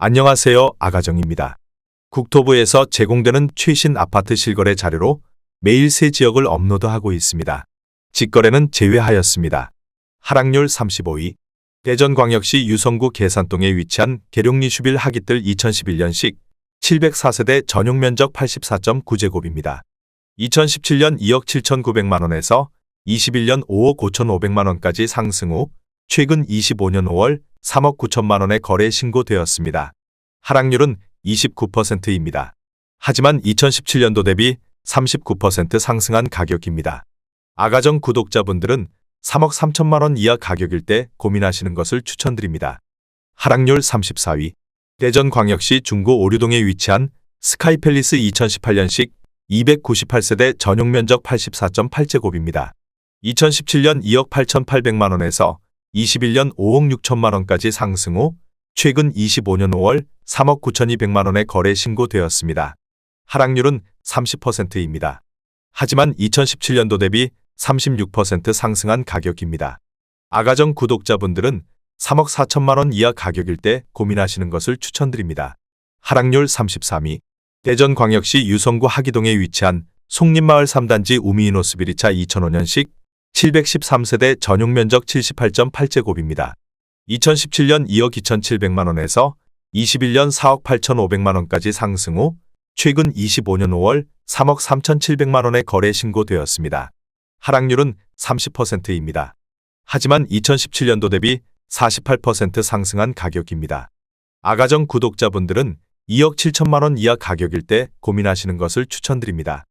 안녕하세요. 아가정입니다. 국토부에서 제공되는 최신 아파트 실거래 자료로 매일 새 지역을 업로드하고 있습니다. 직거래는 제외하였습니다. 하락률 35위. 대전광역시 유성구 계산동에 위치한 계룡리슈빌 하깃들 2011년식 704세대 전용면적 84.9제곱입니다. 2017년 2억 7,900만원에서 21년 5억 5,500만원까지 상승 후 최근 25년 5월 3억 9천만원에 거래 신고되었습니다. 하락률은 29%입니다. 하지만 2017년도 대비 39% 상승한 가격입니다. 아가정 구독자분들은 3억 3천만원 이하 가격일 때 고민하시는 것을 추천드립니다. 하락률 34위. 대전광역시 중구 오류동에 위치한 스카이팰리스 2018년식 298세대 전용면적 84.8제곱입니다. 2017년 2억 8,800만원에서 21년 5억 6천만원까지 상승 후 최근 25년 5월 3억 9,200만원에 거래 신고되었습니다. 하락률은 30%입니다. 하지만 2017년도 대비 36% 상승한 가격입니다. 아가정 구독자분들은 3억 4천만원 이하 가격일 때 고민하시는 것을 추천드립니다. 하락률 33위. 대전광역시 유성구 하기동에 위치한 송림마을 3단지 우미이노스비리차 2005년식 713세대 전용면적 78.8제곱입니다. 2017년 2억 2,700만원에서 21년 4억 8,500만원까지 상승 후 최근 25년 5월 3억 3,700만원에 거래 신고되었습니다. 하락률은 30%입니다. 하지만 2017년도 대비 48% 상승한 가격입니다. 아가정 구독자분들은 2억 7천만원 이하 가격일 때 고민하시는 것을 추천드립니다.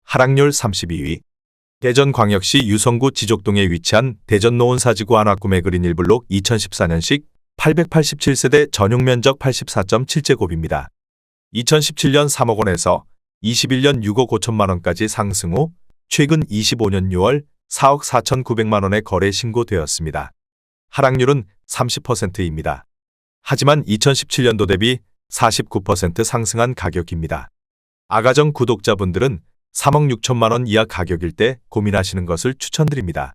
하락률 32위. 대전광역시 유성구 지족동에 위치한 대전노원사지구 한화구매 그린 1블록 2014년식 887세대 전용면적 84.7제곱입니다. 2017년 3억 원에서 21년 6억 5천만원까지 상승 후 최근 25년 6월 4억 4,900만원에 거래 신고되었습니다. 하락률은 30%입니다. 하지만 2017년도 대비 49% 상승한 가격입니다. 아가정 구독자분들은 3억 6천만원 이하 가격일 때 고민하시는 것을 추천드립니다.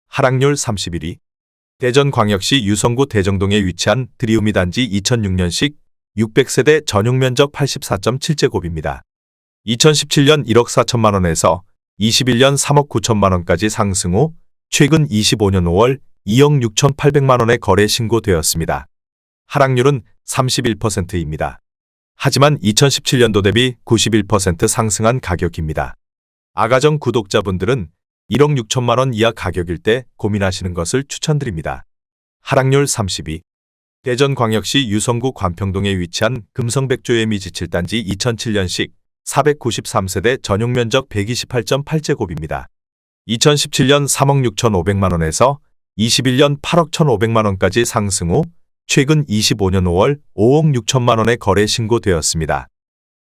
하락률 31위. 대전광역시 유성구 대정동에 위치한 드리우미 단지 2006년식 600세대 전용면적 84.7제곱입니다. 2017년 1억 4천만원에서 21년 3억 9천만원까지 상승 후 최근 25년 5월 2억 6,800만원에 거래 신고되었습니다. 하락률은 31%입니다. 하지만 2017년도 대비 91% 상승한 가격입니다. 아가정 구독자분들은 1억 6천만원 이하 가격일 때 고민하시는 것을 추천드립니다. 하락률 32. 대전광역시 유성구 관평동에 위치한 금성백조예미 지칠단지 2007년식 493세대 전용면적 128.8제곱입니다. 2017년 3억 6,500만원에서 21년 8억 1,500만원까지 상승 후 최근 25년 5월 5억 6천만원에 거래 신고되었습니다.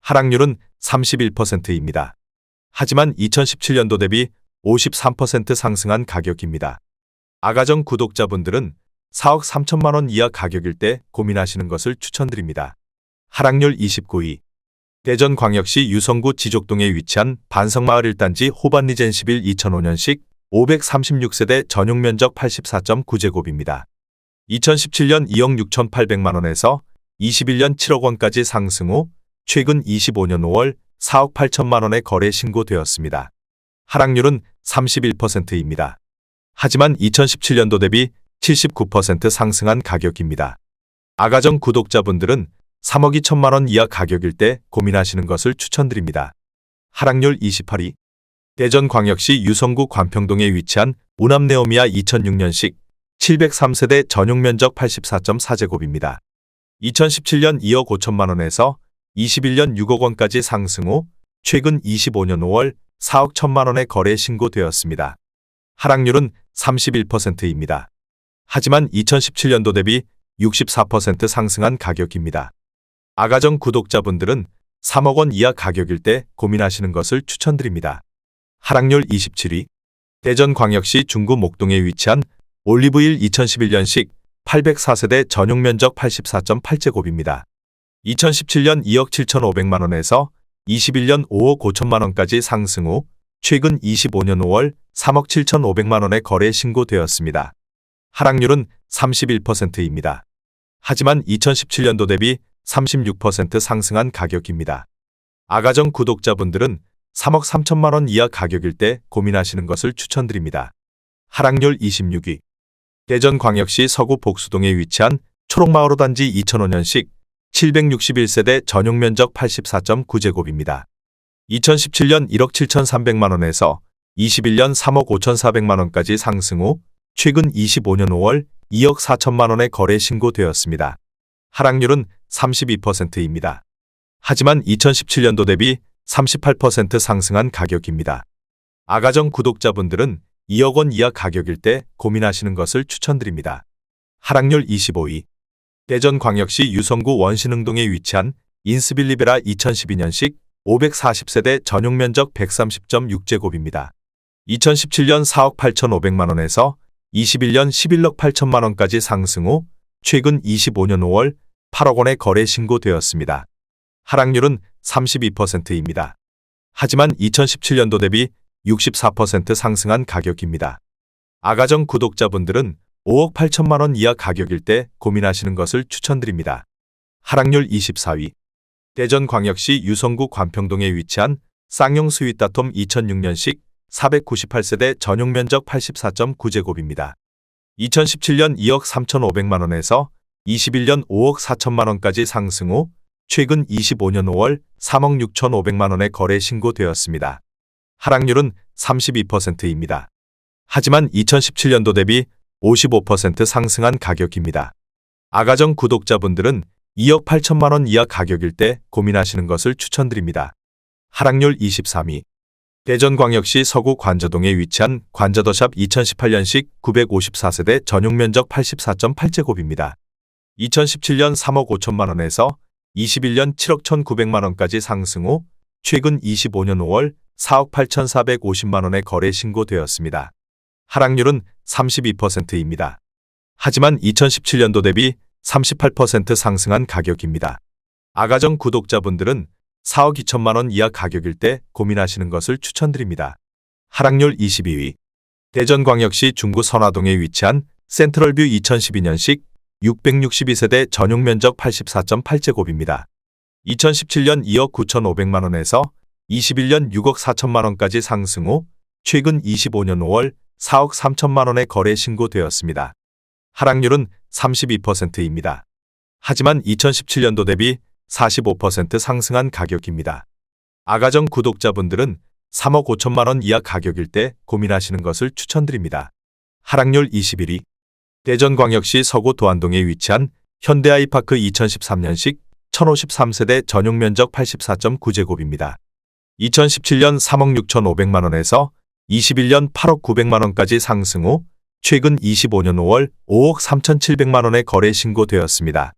하락률은 31%입니다. 하지만 2017년도 대비 53% 상승한 가격입니다. 아가정 구독자분들은 4억 3천만원 이하 가격일 때 고민하시는 것을 추천드립니다. 하락률 29위. 대전광역시 유성구 지족동에 위치한 반성마을 1단지 호반리젠 11 2005년식 536세대 전용면적 84.9제곱입니다. 2017년 2억 6,800만원에서 21년 7억 원까지 상승 후 최근 25년 5월 4억 8천만원에 거래 신고되었습니다. 하락률은 31%입니다. 하지만 2017년도 대비 79% 상승한 가격입니다. 아가정 구독자분들은 3억 2천만원 이하 가격일 때 고민하시는 것을 추천드립니다. 하락률 28위. 대전광역시 유성구 관평동에 위치한 우남네오미아 2006년식 703세대 전용면적 84.4제곱입니다. 2017년 2억 5천만원에서 21년 6억 원까지 상승 후 최근 25년 5월 4억 1천만원에 거래 신고되었습니다. 하락률은 31%입니다. 하지만 2017년도 대비 64% 상승한 가격입니다. 아가정 구독자분들은 3억 원 이하 가격일 때 고민하시는 것을 추천드립니다. 하락률 27위. 대전광역시 중구 목동에 위치한 올리브일 2011년식 804세대 전용면적 84.8제곱입니다. 2017년 2억 7,500만원에서 21년 5억 5천만원까지 상승 후 최근 25년 5월 3억 7,500만원에 거래 신고되었습니다. 하락률은 31%입니다. 하지만 2017년도 대비 36% 상승한 가격입니다. 아가정 구독자분들은 3억 3천만 원 이하 가격일 때 고민하시는 것을 추천드립니다. 하락률 26위. 대전광역시 서구 복수동에 위치한 초록마을호 단지 2005년식 761세대 전용 면적 84.9제곱입니다. 2017년 1억 7,300만 원에서 21년 3억 5,400만 원까지 상승 후 최근 25년 5월 2억 4천만 원에 거래 신고되었습니다. 하락률은 32%입니다. 하지만 2017년도 대비 38% 상승한 가격입니다. 아가정 구독자분들은 2억 원 이하 가격일 때 고민하시는 것을 추천드립니다. 하락률 25위. 대전광역시 유성구 원신흥동에 위치한 인스빌리베라 2012년식 540세대 전용 면적 130.6제곱입니다. 2017년 4억 8,500만 원에서 21년 11억 8천만 원까지 상승 후 최근 25년 5월 8억 원에 거래 신고되었습니다. 하락률은 32%입니다. 하지만 2017년도 대비 64% 상승한 가격입니다. 아가정 구독자분들은 5억 8천만 원 이하 가격일 때 고민하시는 것을 추천드립니다. 하락률 24위. 대전광역시 유성구 관평동에 위치한 쌍용 스윗다톰 2006년식 498세대 전용 면적 84.9제곱입니다. 2017년 2억 3,500만 원에서 21년 5억 4천만 원까지 상승 후 최근 25년 5월 3억 6,500만 원에 거래 신고되었습니다. 하락률은 32%입니다. 하지만 2017년도 대비 55% 상승한 가격입니다. 아가정 구독자분들은 2억 8천만 원 이하 가격일 때 고민하시는 것을 추천드립니다. 하락률 23위. 대전광역시 서구 관저동에 위치한 관저더샵 2018년식 954세대 전용 면적 84.8제곱입니다. 2017년 3억 5천만 원에서 21년 7억 1,900만 원까지 상승 후 최근 25년 5월 4억 8,450만 원에 거래 신고되었습니다. 하락률은 32%입니다. 하지만 2017년도 대비 38% 상승한 가격입니다. 아가정 구독자분들은 4억 2천만 원 이하 가격일 때 고민하시는 것을 추천드립니다. 하락률 22위. 대전광역시 중구 선화동에 위치한 센트럴뷰 2012년식 662세대 전용 면적 84.8제곱입니다. 2017년 2억 9,500만 원에서 21년 6억 4천만 원까지 상승 후 최근 25년 5월 4억 3천만 원에 거래 신고되었습니다. 하락률은 32%입니다. 하지만 2017년도 대비 45% 상승한 가격입니다. 아가정 구독자분들은 3억 5천만 원 이하 가격일 때 고민하시는 것을 추천드립니다. 하락률 21위. 대전광역시 서구 도안동에 위치한 현대아이파크 2013년식 1053세대 전용 면적 84.9제곱입니다. 2017년 3억 6,500만 원에서 21년 8억 900만 원까지 상승 후 최근 25년 5월 5억 3,700만 원에 거래 신고되었습니다.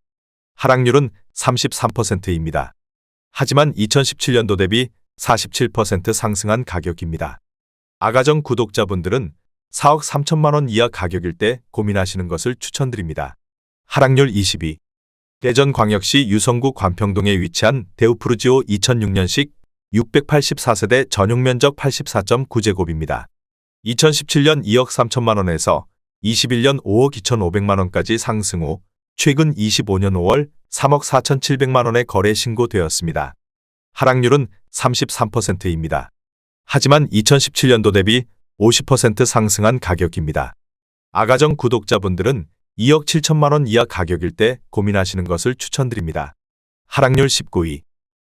하락률은 33%입니다. 하지만 2017년도 대비 47% 상승한 가격입니다. 아가정 구독자분들은 4억 3천만 원 이하 가격일 때 고민하시는 것을 추천드립니다. 하락률 22. 대전광역시 유성구 관평동에 위치한 데우프루지오 2006년식 684세대 전용 면적 84.9제곱입니다. 2017년 2억 3천만 원에서 21년 5억 2,500만 원까지 상승 후 최근 25년 5월 3억 4,700만 원에 거래 신고되었습니다. 하락률은 33%입니다. 하지만 2017년도 대비 50% 상승한 가격입니다. 아가정 구독자분들은 2억 7천만 원 이하 가격일 때 고민하시는 것을 추천드립니다. 하락률 19위.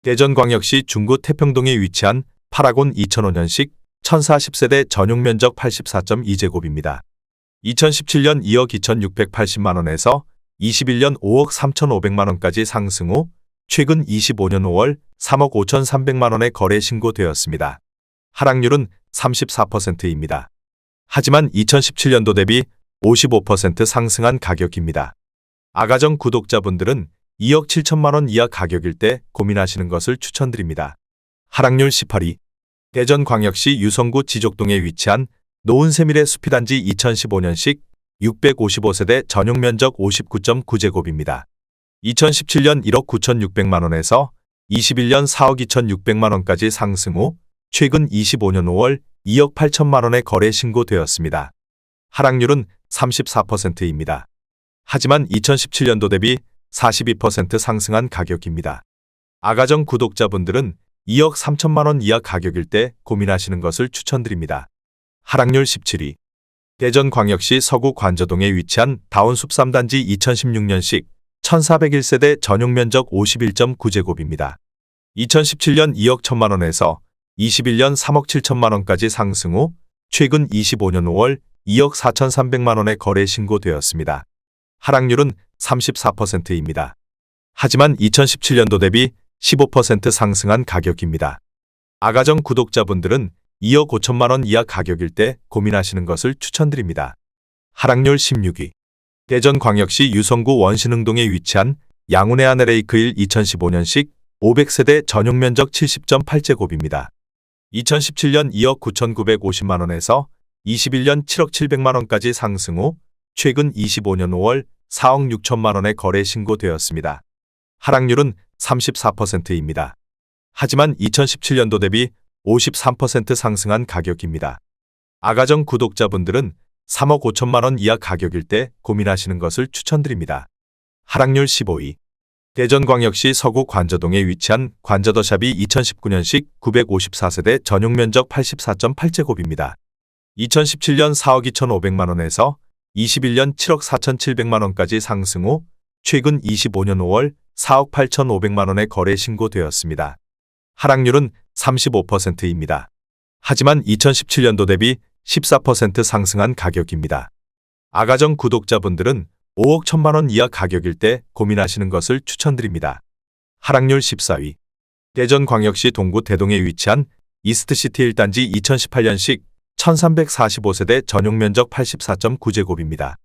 대전광역시 중구 태평동에 위치한 파라곤 2005년식 1040세대 전용 면적 84.2제곱입니다. 2017년 2억 2,680만 원에서 21년 5억 3,500만 원까지 상승 후 최근 25년 5월 3억 5,300만 원에 거래 신고되었습니다. 하락률은 34%입니다. 하지만 2017년도 대비 55% 상승한 가격입니다. 아가정 구독자분들은 2억 7천만 원 이하 가격일 때 고민하시는 것을 추천드립니다. 하락률 18위. 대전광역시 유성구 지족동에 위치한 노은세밀의 숲이단지 2015년식 655세대 전용 면적 59.9제곱입니다. 2017년 1억 9,600만 원에서 21년 4억 2,600만 원까지 상승 후 최근 25년 5월 2억 8천만 원에 거래 신고되었습니다. 하락률은 34%입니다. 하지만 2017년도 대비 42% 상승한 가격입니다. 아가정 구독자분들은 2억 3천만 원 이하 가격일 때 고민하시는 것을 추천드립니다. 하락률 17위. 대전광역시 서구 관저동에 위치한 다운숲 3단지 2016년식 1401세대 전용면적 51.9제곱입니다. 2017년 2억 1천만 원에서 21년 3억 7천만 원까지 상승 후 최근 25년 5월 2억 4,300만 원에 거래 신고되었습니다. 하락률은 34%입니다. 하지만 2017년도 대비 15% 상승한 가격입니다. 아가정 구독자분들은 2억 5천만 원 이하 가격일 때 고민하시는 것을 추천드립니다. 하락률 16위. 대전광역시 유성구 원신흥동에 위치한 양운의 아내레이크1 2015년식 500세대 전용면적 70.8제곱입니다. 2017년 2억 9,950만 원에서 21년 7억 700만 원까지 상승 후 최근 25년 5월 4억 6천만 원에 거래 신고되었습니다. 하락률은 34%입니다. 하지만 2017년도 대비 53% 상승한 가격입니다. 아가정 구독자분들은 3억 5천만 원 이하 가격일 때 고민하시는 것을 추천드립니다. 하락률 15위. 대전광역시 서구 관저동에 위치한 관저더샵이 2019년식 954세대 전용면적 84.8제곱입니다. 2017년 4억 2,500만 원에서 21년 7억 4,700만 원까지 상승 후 최근 25년 5월 4억 8,500만 원에 거래 신고되었습니다. 하락률은 35%입니다. 하지만 2017년도 대비 14% 상승한 가격입니다. 아가정 구독자분들은 5억 1천만 원 이하 가격일 때 고민하시는 것을 추천드립니다. 하락률 14위. 대전광역시 동구 대동에 위치한 이스트시티 1단지 2018년식 1345세대 전용면적 84.9제곱입니다.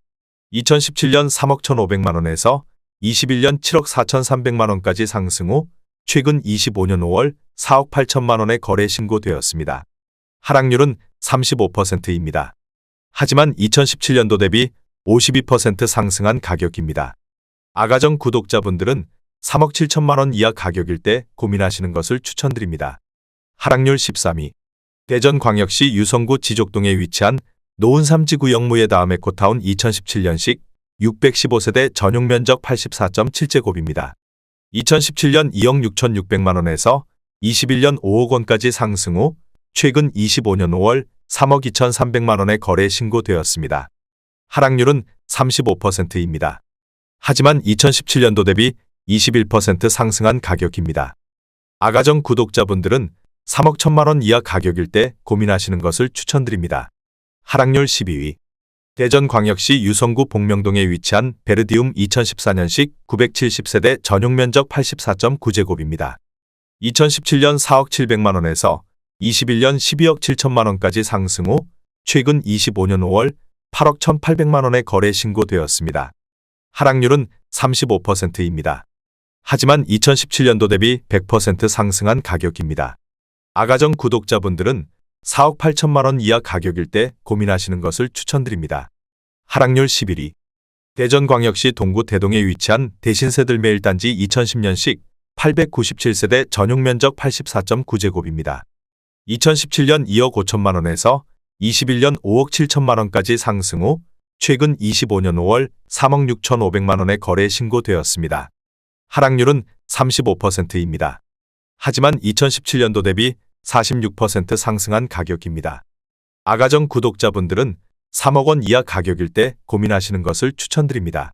2017년 3억 1,500만 원에서 21년 7억 4,300만 원까지 상승 후 최근 25년 5월 4억 8천만 원에 거래 신고되었습니다. 하락률은 35%입니다. 하지만 2017년도 대비 52% 상승한 가격입니다. 아가정 구독자분들은 3억 7천만 원 이하 가격일 때 고민하시는 것을 추천드립니다. 하락률 13위. 대전광역시 유성구 지족동에 위치한 노은삼지구 영무의 다음에 코타운 2017년식 615세대 전용면적 84.7제곱입니다. 2017년 2억 6,600만 원에서 21년 5억 원까지 상승 후 최근 25년 5월 3억 2,300만 원에 거래 신고되었습니다. 하락률은 35%입니다. 하지만 2017년도 대비 21% 상승한 가격입니다. 아가정 구독자분들은 3억 1천만 원 이하 가격일 때 고민하시는 것을 추천드립니다. 하락률 12위. 대전광역시 유성구 복명동에 위치한 베르디움 2014년식 970세대 전용면적 84.9제곱입니다. 2017년 4억 700만 원에서 21년 12억 7천만 원까지 상승 후 최근 25년 5월 8억 1,800만 원에 거래 신고되었습니다. 하락률은 35%입니다. 하지만 2017년도 대비 100% 상승한 가격입니다. 아가정 구독자분들은 4억 8천만 원 이하 가격일 때 고민하시는 것을 추천드립니다. 하락률 11위. 대전광역시 동구 대동에 위치한 대신세들매 1단지 2010년식 897세대 전용면적 84.9제곱입니다. 2017년 2억 5천만 원에서 21년 5억 7천만 원까지 상승 후 최근 25년 5월 3억 6,500만 원에 거래 신고되었습니다. 하락률은 35%입니다. 하지만 2017년도 대비 46% 상승한 가격입니다. 아가정 구독자분들은 3억 원 이하 가격일 때 고민하시는 것을 추천드립니다.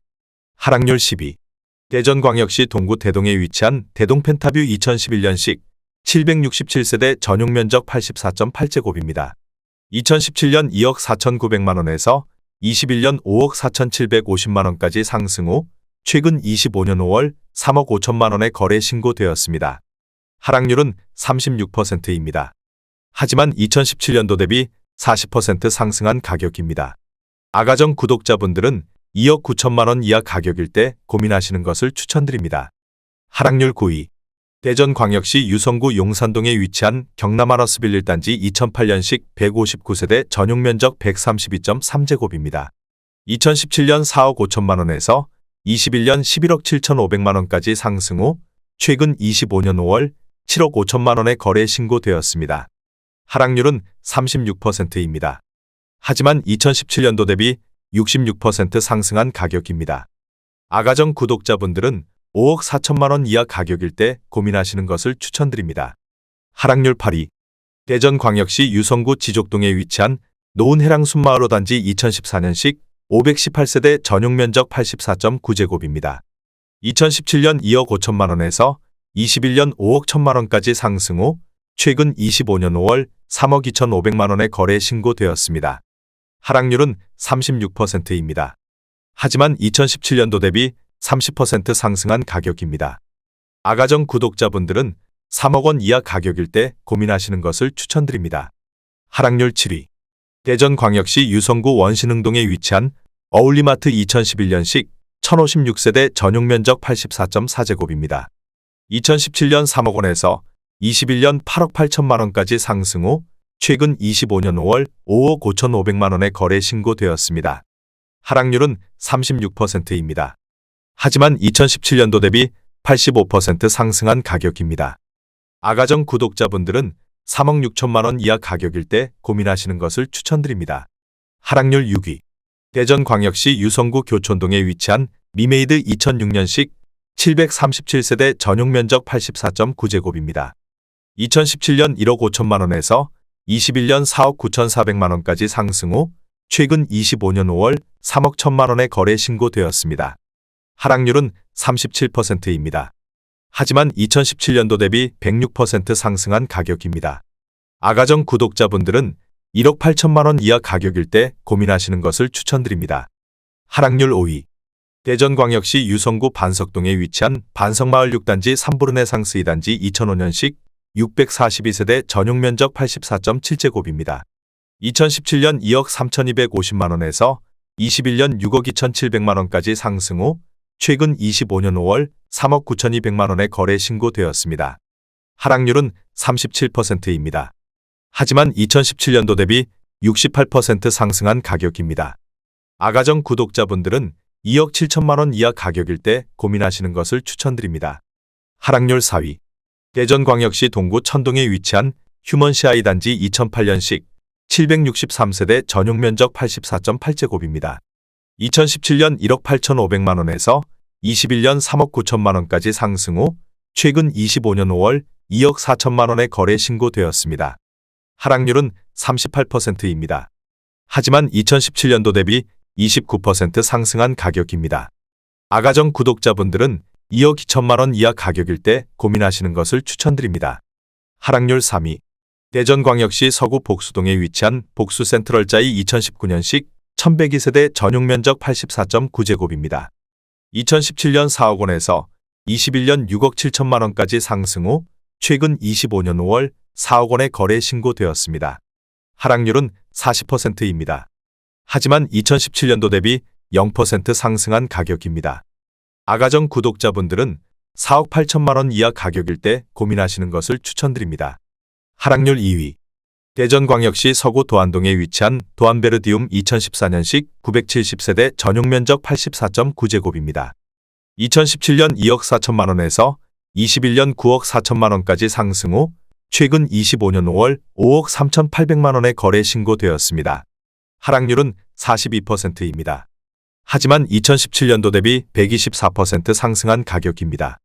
하락률 10위. 대전광역시 동구 대동에 위치한 대동펜타뷰 2011년식 767세대 전용면적 84.8제곱입니다. 2017년 2억 4,900만 원에서 21년 5억 4,750만 원까지 상승 후 최근 25년 5월 3억 5천만 원에 거래 신고되었습니다. 하락률은 36%입니다. 하지만 2017년도 대비 40% 상승한 가격입니다. 아가정 구독자분들은 2억 9천만 원 이하 가격일 때 고민하시는 것을 추천드립니다. 하락률 9위. 대전광역시 유성구 용산동에 위치한 경남아러스빌 1단지 2008년식 159세대 전용면적 132.3제곱입니다. 2017년 4억 5천만 원에서 21년 11억 7,500만 원까지 상승 후 최근 25년 5월 7억 5천만 원에 거래 신고되었습니다. 하락률은 36%입니다. 하지만 2017년도 대비 66% 상승한 가격입니다. 아가정 구독자분들은 5억 4천만 원 이하 가격일 때 고민하시는 것을 추천드립니다. 하락률 8위. 대전광역시 유성구 지족동에 위치한 노은해랑 순마을호 단지 2014년식 518세대 전용면적 84.9제곱입니다. 2017년 2억 5천만 원에서 21년 5억 1천만 원까지 상승 후 최근 25년 5월 3억 2,500만 원에 거래 신고되었습니다. 하락률은 36%입니다. 하지만 2017년도 대비 30% 상승한 가격입니다. 아가정 구독자분들은 3억 원 이하 가격일 때 고민하시는 것을 추천드립니다. 하락률 7위. 대전광역시 유성구 원신흥동에 위치한 어울리마트 2011년식 1056세대 전용면적 84.4제곱입니다. 2017년 3억 원에서 21년 8억 8천만 원까지 상승 후 최근 25년 5월 5억 5,500만 원에 거래 신고되었습니다. 하락률은 36%입니다. 하지만 2017년도 대비 85% 상승한 가격입니다. 아가정 구독자분들은 3억 6천만 원 이하 가격일 때 고민하시는 것을 추천드립니다. 하락률 6위. 대전광역시 유성구 교촌동에 위치한 미메이드 2006년식 737세대 전용면적 84.9제곱입니다. 2017년 1억 5천만 원에서 21년 4억 9,400만 원까지 상승 후 최근 25년 5월 3억 1천만 원에 거래 신고되었습니다. 하락률은 37%입니다. 하지만 2017년도 대비 106% 상승한 가격입니다. 아가정 구독자분들은 1억 8천만 원 이하 가격일 때 고민하시는 것을 추천드립니다. 하락률 5위. 대전광역시 유성구 반석동에 위치한 반석마을 6단지 3부르네상스 2단지 2005년식 642세대 전용면적 84.7제곱입니다. 2017년 2억 3,250만 원에서 21년 6억 2,700만 원까지 상승 후 최근 25년 5월 3억 9,200만 원에 거래 신고되었습니다. 하락률은 37%입니다. 하지만 2017년도 대비 68% 상승한 가격입니다. 아가정 구독자분들은 2억 7천만 원 이하 가격일 때 고민하시는 것을 추천드립니다. 하락률 4위. 대전광역시 동구 천동에 위치한 휴먼시아이 단지 2008년식 763세대 전용면적 84.8제곱입니다. 2017년 1억 8,500만 원에서 21년 3억 9천만 원까지 상승 후 최근 25년 5월 2억 4천만 원에 거래 신고되었습니다. 하락률은 38%입니다. 하지만 2017년도 대비 29% 상승한 가격입니다. 아가정 구독자분들은 2억 2천만 원 이하 가격일 때 고민하시는 것을 추천드립니다. 하락률 3위. 대전광역시 서구 복수동에 위치한 복수센트럴자이 2019년식 1102세대 전용면적 84.9제곱입니다. 2017년 4억 원에서 21년 6억 7천만 원까지 상승 후 최근 25년 5월 4억 원에 거래 신고되었습니다. 하락률은 40%입니다. 하지만 2017년도 대비 0% 상승한 가격입니다. 아가정 구독자분들은 4억 8천만 원 이하 가격일 때 고민하시는 것을 추천드립니다. 하락률 2위. 대전광역시 서구 도안동에 위치한 도안베르디움 2014년식 970세대 전용면적 84.9제곱입니다. 2017년 2억 4천만 원에서 21년 9억 4천만 원까지 상승 후 최근 25년 5월 5억 3,800만 원에 거래 신고되었습니다. 하락률은 42%입니다. 하지만 2017년도 대비 124% 상승한 가격입니다.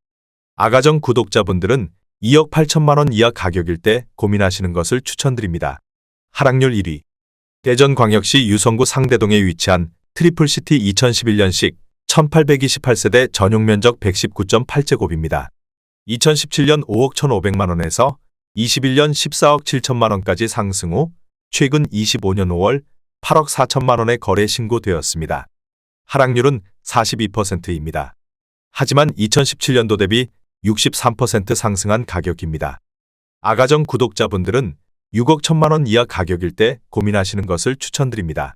아가정 구독자분들은 2억 8천만 원 이하 가격일 때 고민하시는 것을 추천드립니다. 하락률 1위. 대전광역시 유성구 상대동에 위치한 트리플시티 2011년식 1828세대 전용면적 119.8제곱입니다. 2017년 5억 1,500만 원에서 21년 14억 7천만 원까지 상승 후 최근 25년 5월 8억 4천만 원에 거래 신고되었습니다. 하락률은 42%입니다. 하지만 2017년도 대비 63% 상승한 가격입니다. 아가정 구독자분들은 6억 1천만 원 이하 가격일 때 고민하시는 것을 추천드립니다.